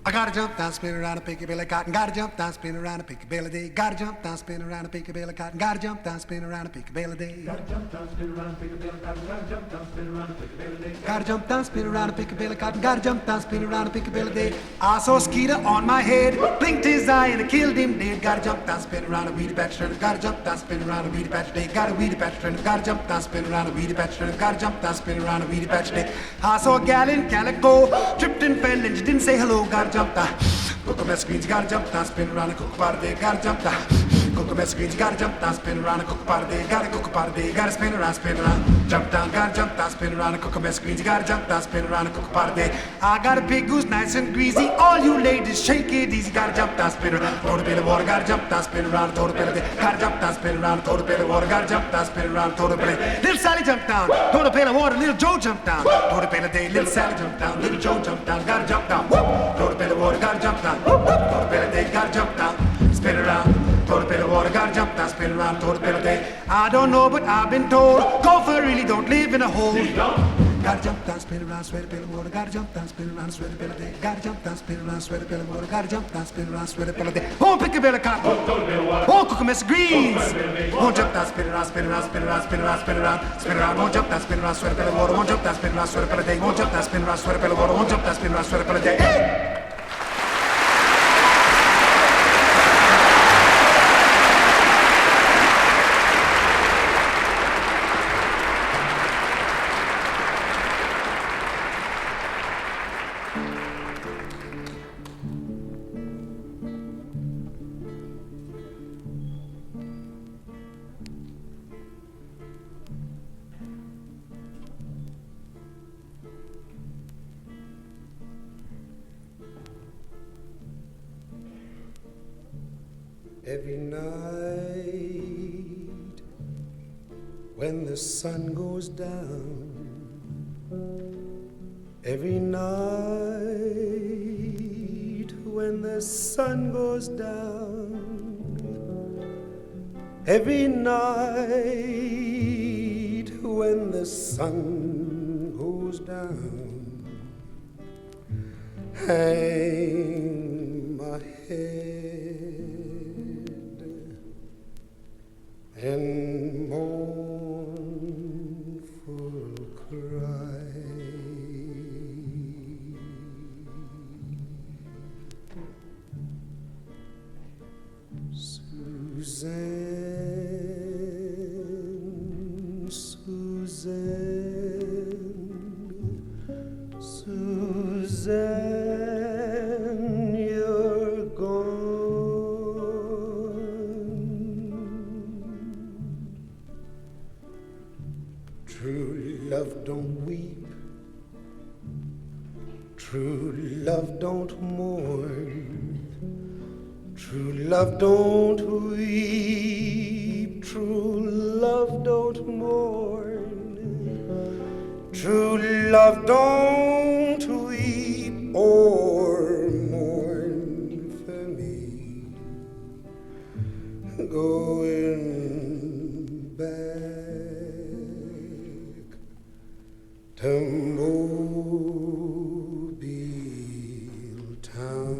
I gotta jump down, spin around and pick a bill of cotton. Gotta jump down, spin around and pick a bill of day. Gotta jump down, spin around and pick a bill of cotton. Gotta jump down, spin around and pick a bill of day. Gotta jump down, spin around, pick a bill of cotton. Gotta jump down, spin around, pick a bill of day. Gotta jump down, spin around and pick a bill of cotton. Gotta jump down, spin around and pick a bill of day. I saw a skeeter on my head, blinked his eye and I killed him dead. Gotta jump down, spin around and weedy patch turn. Gotta jump down, spin around and weedy patch day. Gotta weedy patch turn. Gotta jump down, spin around and weedy patch turn. Gotta jump down, spin around and weedy patch day. I saw a gal in calico, tripped and fell and she didn't say hello. Gotta jump down, cook up my screens. Gotta jump down, spin around and cook a pot of day. Gotta jump down, cook up my screens. Gotta jump down, spin around and cook a pot of day. Gotta cook a pot of day. Gotta spin around, jump down. Gotta jump down, spin around and cook up my screens. Gotta jump down, spin around and cook a pot of day. I got a big goose, nice and greasy. All you ladies, shake it easy. Gotta jump down, spin around, throw the pail of water. Gotta jump down, spin around, throw the pail of day. Gotta jump down, spin around, throw the pail of water. Gotta jump down, spin around, throw the pail of day. Little Sally jumped down, throw the pail of water. Little Joe jumped down, throw the pail of day. Little Sally jumped down, little Joe jumped down. Gotta jump down, throw the pail of water. Gotta jump down, throw the pail of day. Gotta jump down, spin around, throw the pail of water. Gotta jump down, spin around, throw the pail of day. I don't know, but I've been told golfer really don't live in a hole. Gotta jump down, spin around, sweat a pail of water. Gotta jump down, spin around, sweat a pail of day. Gotta jump down, spin around, sweat a pail of water. Gotta jump down, spin around, sweat a pail of day. Oh, pick a bill of cotton. Oh, cook a mess of greens. Oh, jump down, spin around, spin around, spin around, spin around, spin around, spin around. Oh, jump down, spin around, sweat a pail of water. Oh, jump down, spin around, sweat a pail of day. Oh, jump down, spin around, sweat a pail of water. Oh, jump down, spin around, sweat a pail of day. Hey! Every night when the sun goes down, every night when the sun goes down, every night when the sun goes down, hang my head and mournful cry. Suzanne, Suzanne, Suzanne, you're gone. True love don't weep, true love don't mourn, true love don't weep, true love don't mourn, true love don't weep or mourn for me. Going back to Mobile town.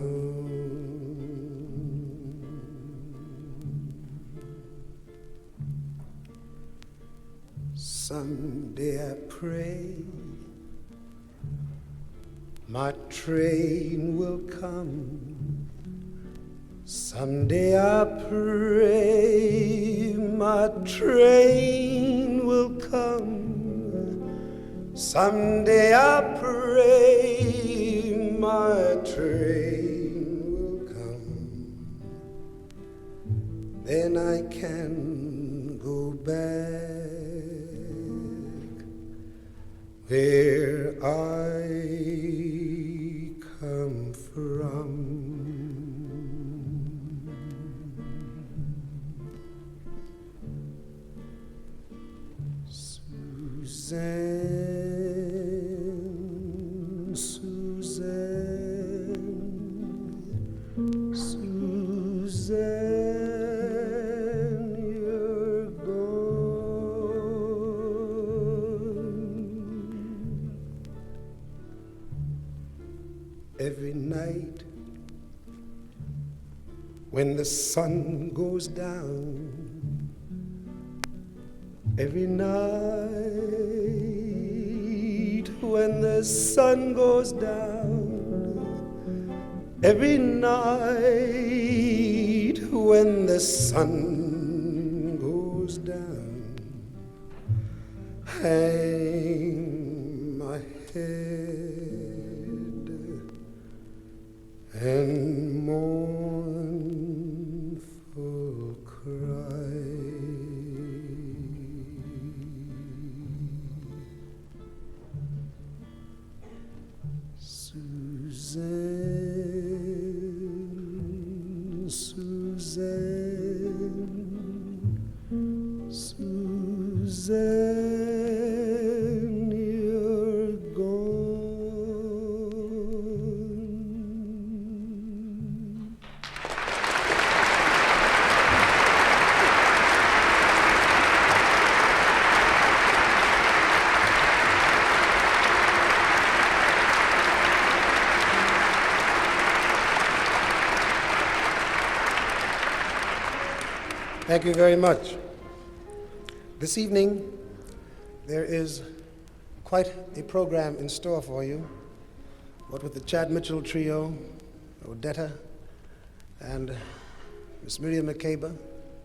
Someday I pray my train will come. Someday I pray my train will come. Someday I pray my train will come. Then I can go back where I come from. Suzanne, Suzanne, Suzanne, you're gone. Every night when the sun goes down, every night when the sun goes down, every night when the sun goes down, hang my head and mournful cry. Suzanne, Suzanne, Suzanne, you're gone. Thank you very much. This evening, there is quite a program in store for you, what with the Chad Mitchell Trio, Odetta, and Miss Miriam Makeba,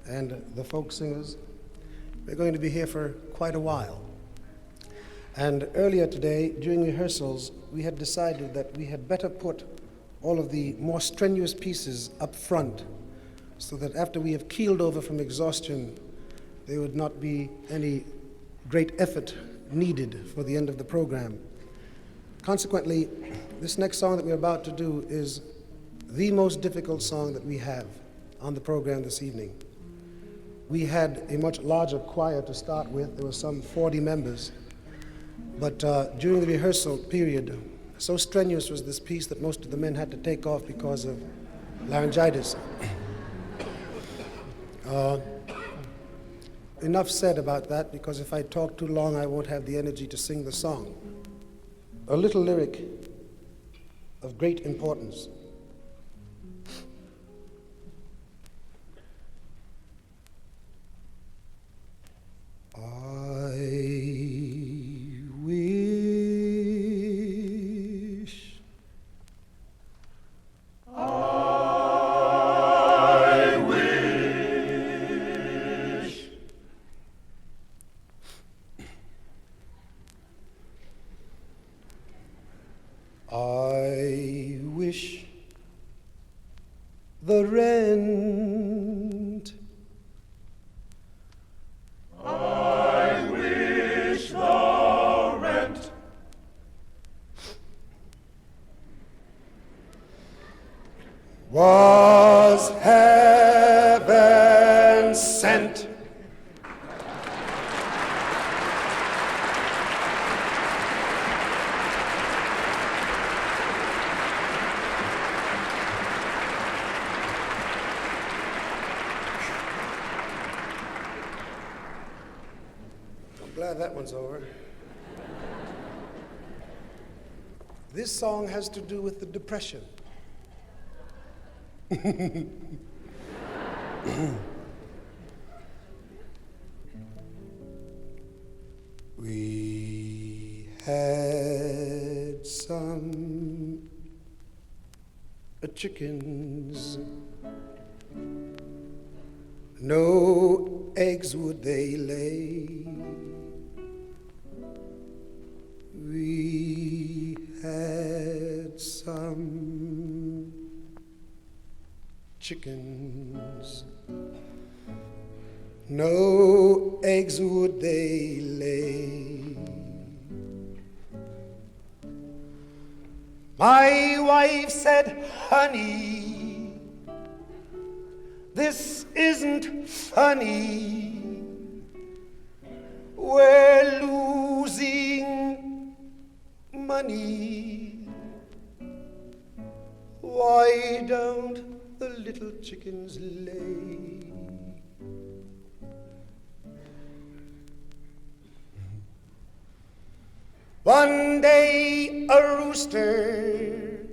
and the folk singers. We're going to be here for quite a while. And earlier today, during rehearsals, we had decided that we had better put all of the more strenuous pieces up front, so that after we have keeled over from exhaustion, there would not be any great effort needed for the end of the program. Consequently, this next song that we're about to do is the most difficult song that we have on the program this evening. We had a much larger choir to start with. There were some 40 members. But during the rehearsal period, so strenuous was this piece that most of the men had to take off because of laryngitis. Enough said about that, because if I talk too long, I won't have the energy to sing the song. A little lyric of great importance. I wish the rent. I wish the rent. Was heaven sent. Glad that one's over. This song has to do with the Depression. We had some chickens. No eggs would they lay. We had some chickens. No eggs would they lay. My wife said, honey, this isn't funny. We're losing money. Why don't the little chickens lay? One day a rooster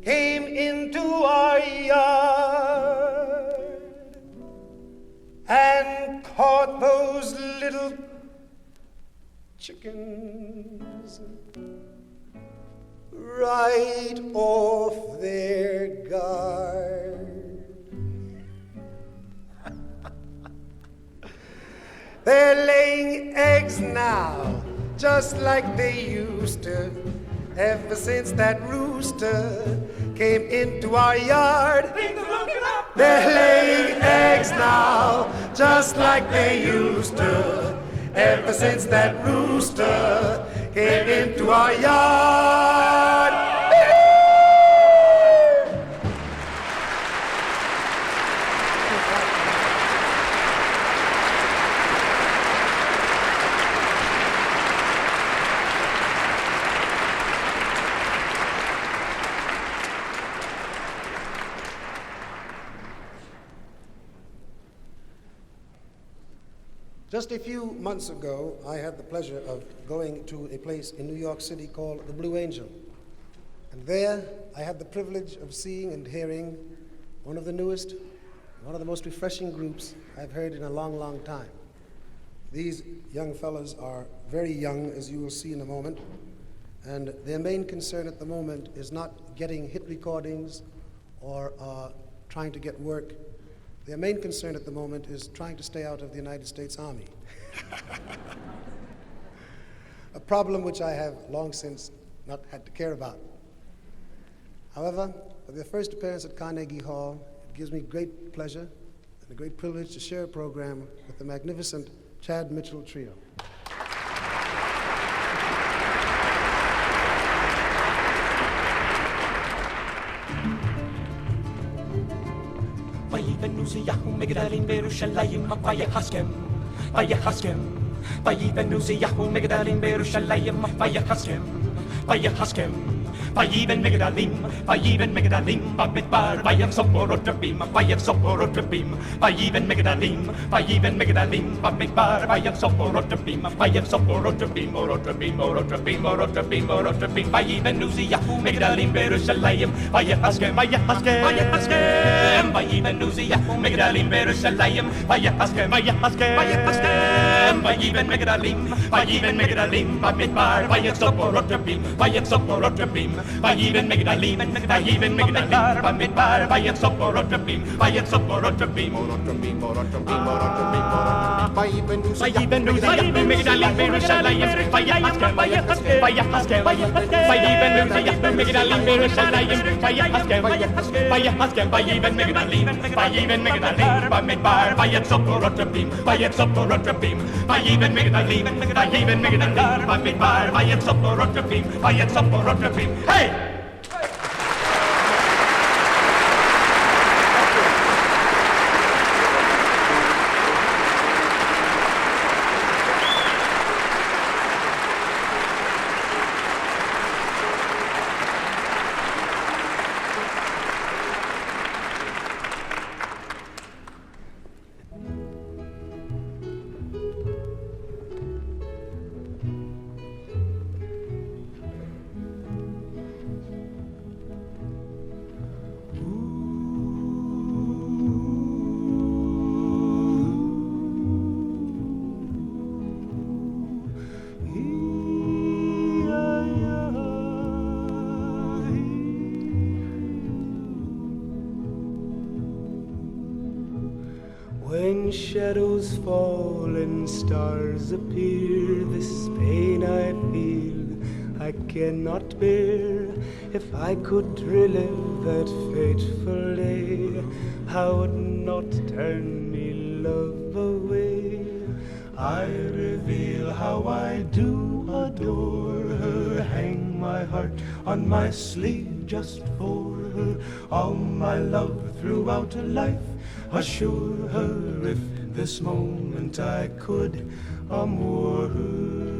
came into our yard and caught those little chickens right off their guard. They're laying eggs now, just like they used to, ever since that rooster came into our yard. They're laying eggs now, just like they used to, ever since that rooster came into our yard. Just a few months ago, I had the pleasure of going to a place in New York City called the Blue Angel. And there, I had the privilege of seeing and hearing one of the newest, one of the most refreshing groups I've heard in a long, long time. These young fellows are very young, as you will see in a moment, and their main concern at the moment is not getting hit recordings or trying to get work. Their main concern at the moment is trying to stay out of the United States Army. A problem which I have long since not had to care about. However, for their first appearance at Carnegie Hall, it gives me great pleasure and a great privilege to share a program with the magnificent Chad Mitchell Trio. Venusiahu Migdalin Berushalayim VAICHAZKEM VAICHAZKEM Venusiahu Migdalin Berushalayim VAICHAZKEM VAICHAZKEM Vayiven Migdalim Bamidbar Vayam Soporotrapim Vayam Soporotrapim Vayiven Migdalim Bamidbar Vayam Soporotrapim Vayam Soporotrapim Orotrapim Vayiven Nuziyahu Migdalim Berushalayim VAICHAZKEM Vayiven Nuziyahu Migdalim Berushalayim VAICHAZKEM Vayiven Migdalim Bamidbar Vayam Soporotrapim Vayiven Migdalim Bamidbar Vayam Soporotrapim Orotrapim Vayiven Migdalim Berushalayim VAICHAZKEM Migdalim Berushalayim VAICHAZKEM Vayiven Migdalim Bamidbar Vayam Soporotrapim Vayiven Migdalim Bamidbar Vayam Soporotrapim Hey! When shadows fall and stars appear, this pain I feel I cannot bear. If I could relive that fateful day, how would not turn me love away? I reveal how I do adore her, hang my heart on my sleeve just for her, all my love throughout life assure her, if this moment I could amour her.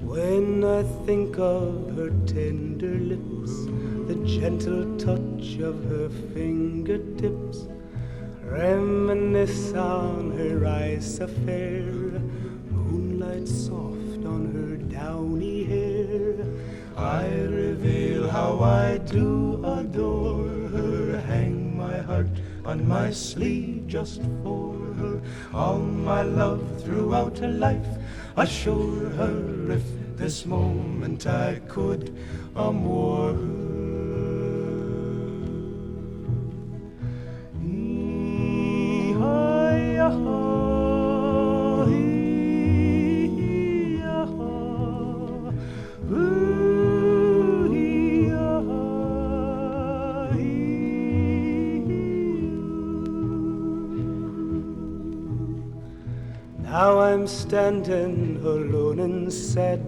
When I think of her tender lips, the gentle touch of her fingertips, reminisce on her eyes affair, moonlight soft on her downy hair, I how I do adore her. Hang my heart on my sleeve just for her. All my love throughout her life, assure her if this moment I could amour her. Now I'm standing alone and sad,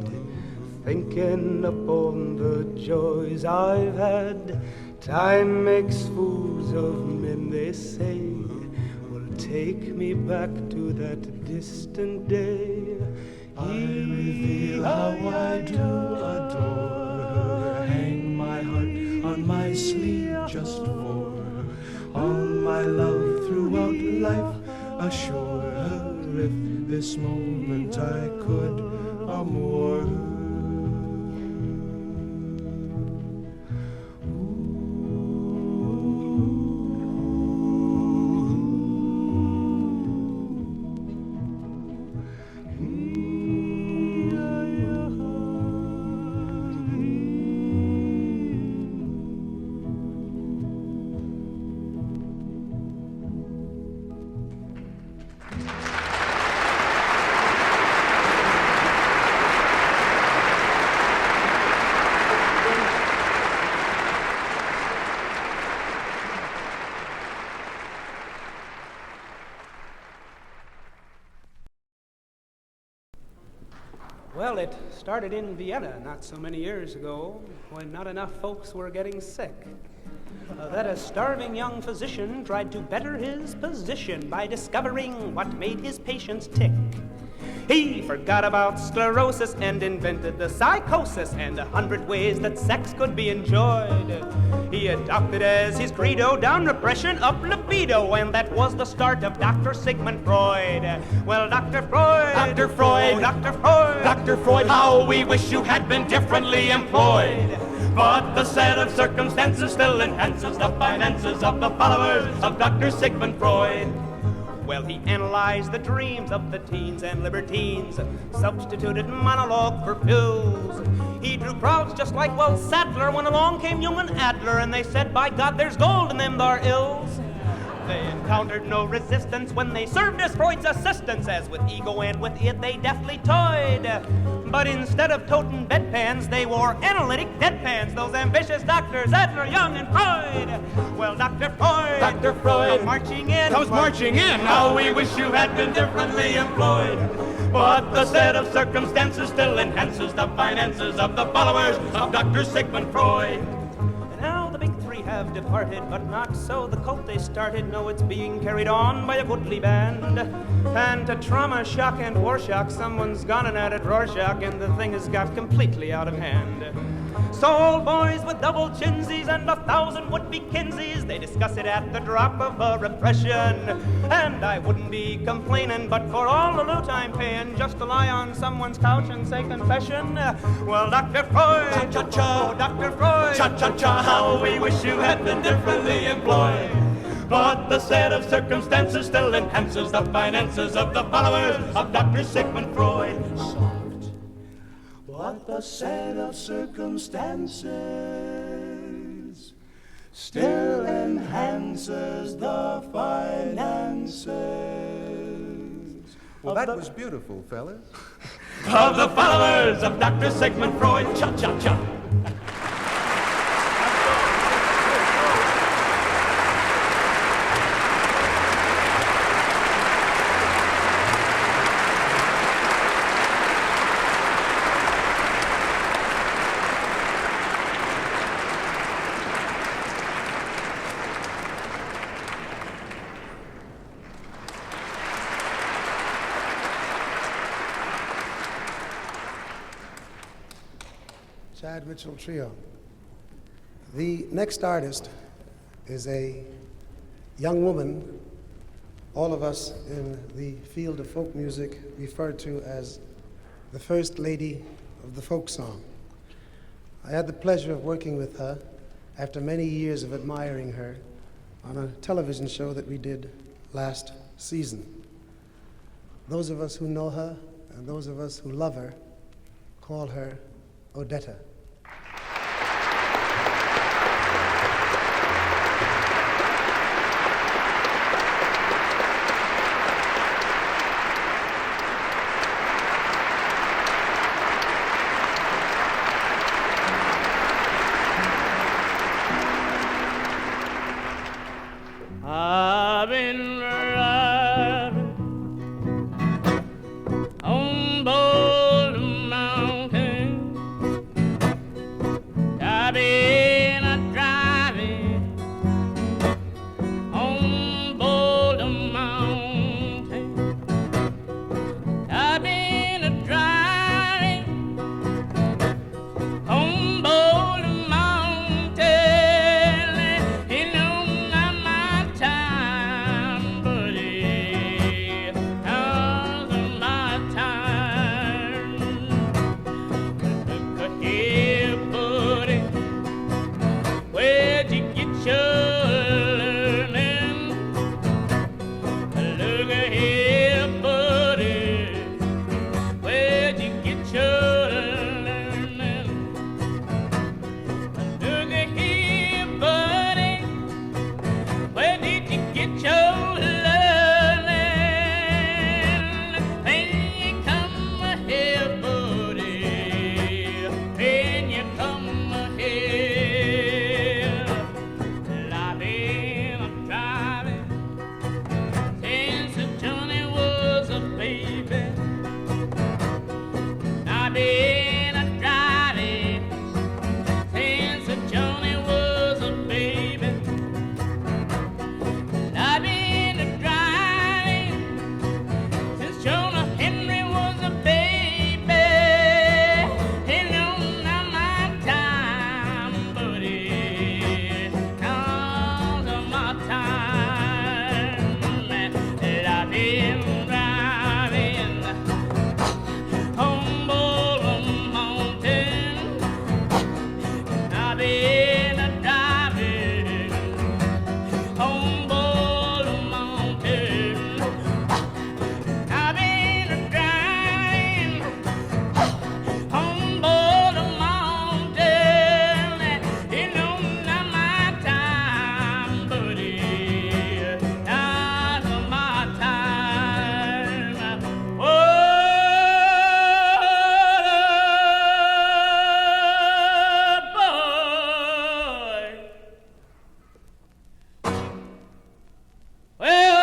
thinking upon the joys I've had. Time makes fools of men, they say. Well, take me back to that distant day. I reveal how I do adore her. Hang my heart on my sleeve just for her. All my love throughout life, assure her if this moment I could amour her. Well, it started in Vienna not so many years ago when not enough folks were getting sick. That a starving young physician tried to better his position by discovering what made his patients tick. He forgot about sclerosis and invented the psychosis and 100 ways that sex could be enjoyed. He adopted as his credo down repression, up libido, and that was the start of Dr. Sigmund Freud. Well, Dr. Freud, Dr. Freud, oh, Dr. Freud, Dr. Freud, how we wish you had been differently employed. But the set of circumstances still enhances the finances of the followers of Dr. Sigmund Freud. Well, he analyzed the dreams of the teens and libertines, substituted monologue for pills. He drew crowds just like Will Sadler when along came Jung and Adler, and they said, by God, there's gold in them thar ills. They encountered no resistance when they served as Freud's assistants, as with ego and with it they deftly toyed. But instead of toting bedpans, they wore analytic deadpans, those ambitious doctors, Adler, Jung, and Freud. Well, Dr. Freud, Dr. Freud comes marching in. How we wish you had been differently employed. But the set of circumstances still enhances the finances of the followers of Dr. Sigmund Freud. And now the big three have departed, but not so the cult they started. No, it's being carried on by a goodly band. And to trauma, shock, and war shock, someone's gone and added Rorschach, and the thing has got completely out of hand. So old boys with double chinsies and 1,000 would-be Kinseys, they discuss it at the drop of a repression. And I wouldn't be complaining, but for all the loot I'm paying, just to lie on someone's couch and say confession. Well, Dr. Freud, Cha-cha-cha, oh, Dr. Freud, cha-cha-cha, how we wish you had been differently employed. But the set of circumstances still enhances the finances of the followers of Dr. Sigmund Freud. But the set of circumstances still enhances the finances. Well, that was beautiful, fellas. Of the followers of Dr. Sigmund Freud. Cha-cha-cha. Chad Mitchell Trio. The next artist is a young woman all of us in the field of folk music refer to as the first lady of the folk song. I had the pleasure of working with her after many years of admiring her on a television show that we did last season. Those of us who know her and those of us who love her call her Odetta. I've been riding on Boulder Mountain. I've been driving on Boulder Mountain. I've been driving on Boulder Mountain. You know not my time, buddy. Now's my time. Look here, buddy. Where'd you get your learning? Look here, buddy. Where'd you get your learning? Look here, buddy. Where did you get your learning? When you come here, buddy. When you come here. Well, I've been driving since Johnny was a baby. I've been driving since Johnny was a baby. I've been driving since Jonah Henry was a baby. You know not my time, buddy. Now's my time. Well, I've been driving on Boulder Mountain. I've been driving on Boulder Mountain. I've been driving on Boulder Mountain. You know not my time, buddy. Now's my time. Oh, boy. Well,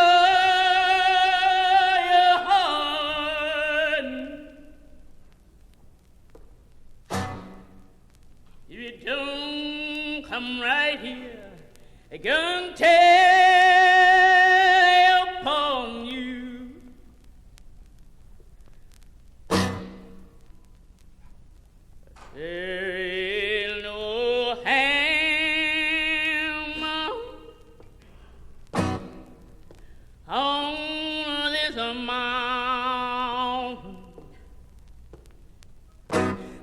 your heart, if you don't come right here, they gonna tell upon you. There is no hammer on this mountain,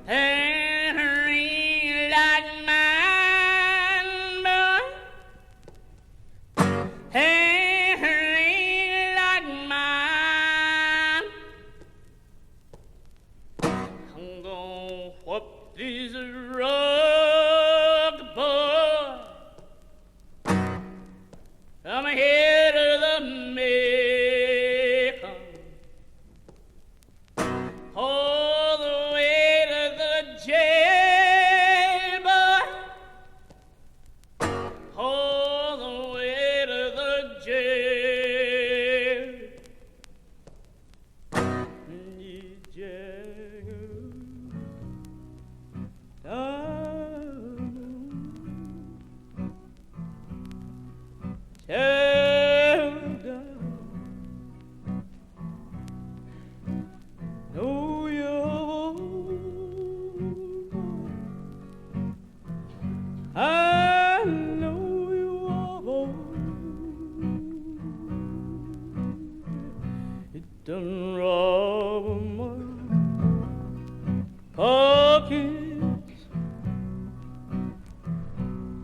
and her ain't like mine, boy.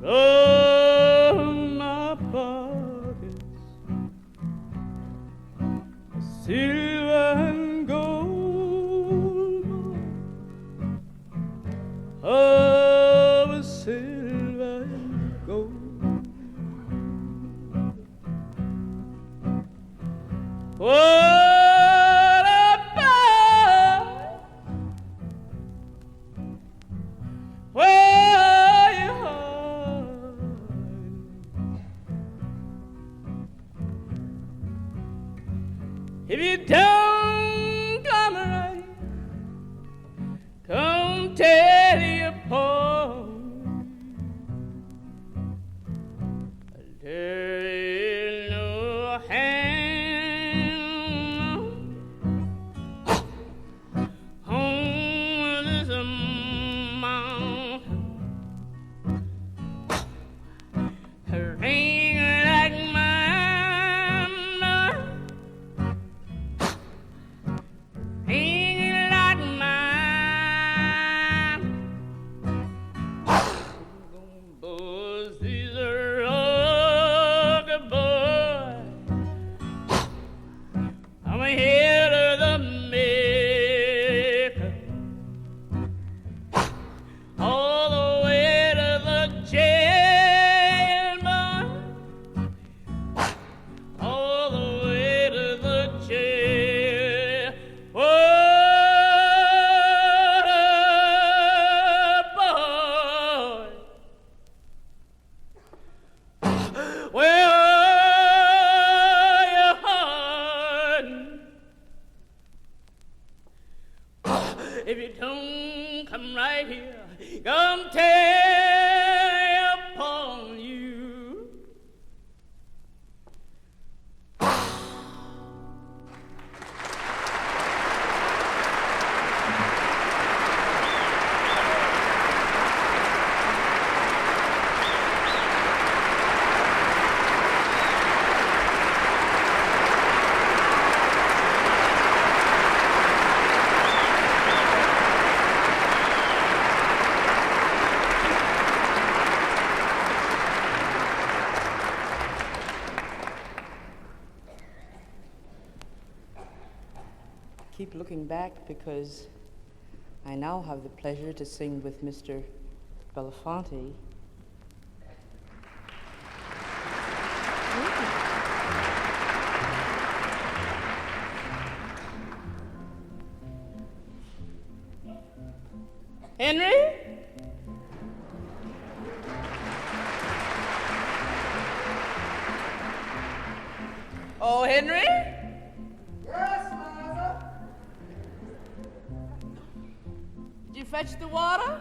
from my pockets, silver and gold, of silver and gold. What about where you are? If you don't come right, come tear you apart. There is no hand on this mountain, ring like mine, ring like mine. Boys, these are rugged boys. I'm ahead of the maker, all the way to the jail, boy, all the way to the jail. Oh, boy, where are you hiding? If you don't come right here, come tear upon you. Keep looking back because I now have the pleasure to sing with Mr. Belafonte. Henry? Oh, Henry? Yes, Liza. Did you fetch the water?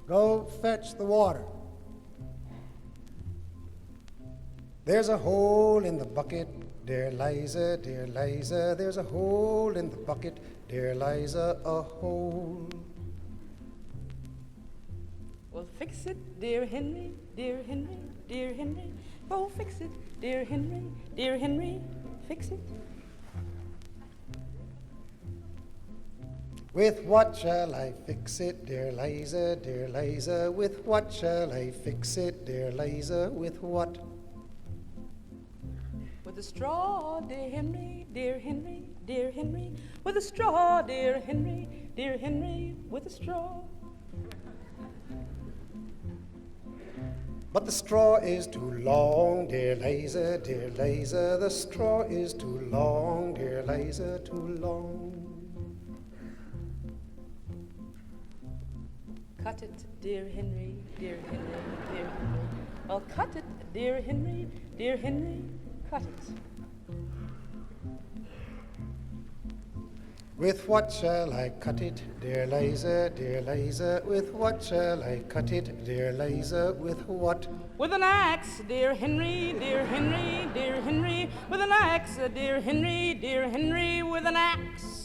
Go fetch the water. There's a hole in the bucket, dear Liza, dear Liza. There's a hole in the bucket, dear Liza, a hole. Well, fix it, dear Henry, dear Henry, dear Henry. Oh, fix it, dear Henry, fix it. With what shall I fix it, dear Liza, dear Liza? With what shall I fix it, dear Liza? With what? With a straw, dear Henry, dear Henry, dear Henry. With a straw, dear Henry, dear Henry, with a straw. But the straw is too long, dear Liza, dear Liza. The straw is too long, dear Liza, too long. Cut it, dear Henry, dear Henry, dear Henry. Well, cut it, dear Henry, cut it. With what shall I cut it, dear Liza, dear Liza? With what shall I cut it, dear Liza? With what? With an axe, dear Henry, dear Henry, dear Henry. With an axe, dear Henry, dear Henry, with an axe.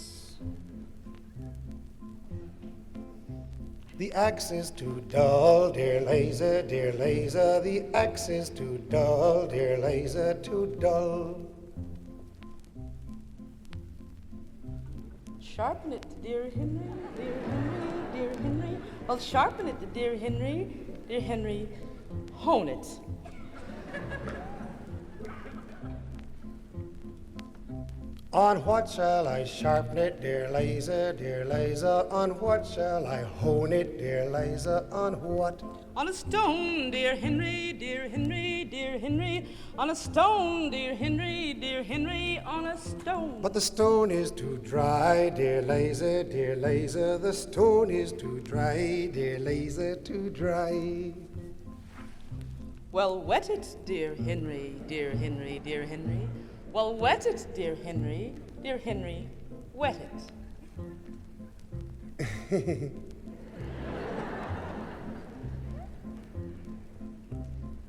The axe is too dull, dear Liza, dear Liza. The axe is too dull, dear Liza, too dull. sharpen it, dear Henry, dear Henry, dear Henry. Well, sharpen it, dear Henry, dear Henry. Hone it. On what shall I sharpen it, dear Liza, on what shall I hone it, dear Liza, on what? On a stone, dear Henry, dear Henry, dear Henry. On a stone, dear Henry, on a stone. But the stone is too dry, dear Liza, the stone is too dry, dear Liza, too dry. Well, wet it, dear Henry, dear Henry, dear Henry. Well, wet it, dear Henry, wet it.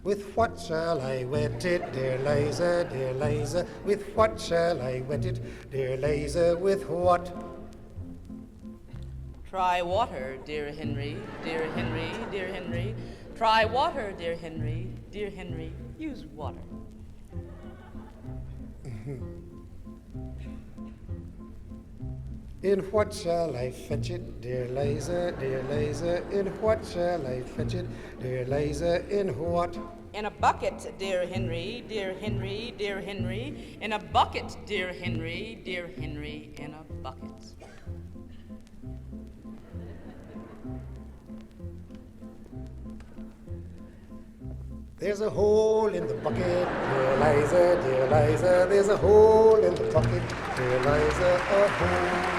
With what shall I wet it, dear Liza, with what shall I wet it, dear Liza, with what? Try water, dear Henry, dear Henry, dear Henry. Try water, dear Henry, dear Henry. Use water. In what shall I fetch it, dear Liza, in what shall I fetch it, dear Liza, in what? In a bucket, dear Henry, dear Henry, dear Henry. In a bucket, dear Henry, dear Henry, in a bucket. There's a hole in the bucket, dear Liza, there's a hole in the bucket, dear Liza, a hole.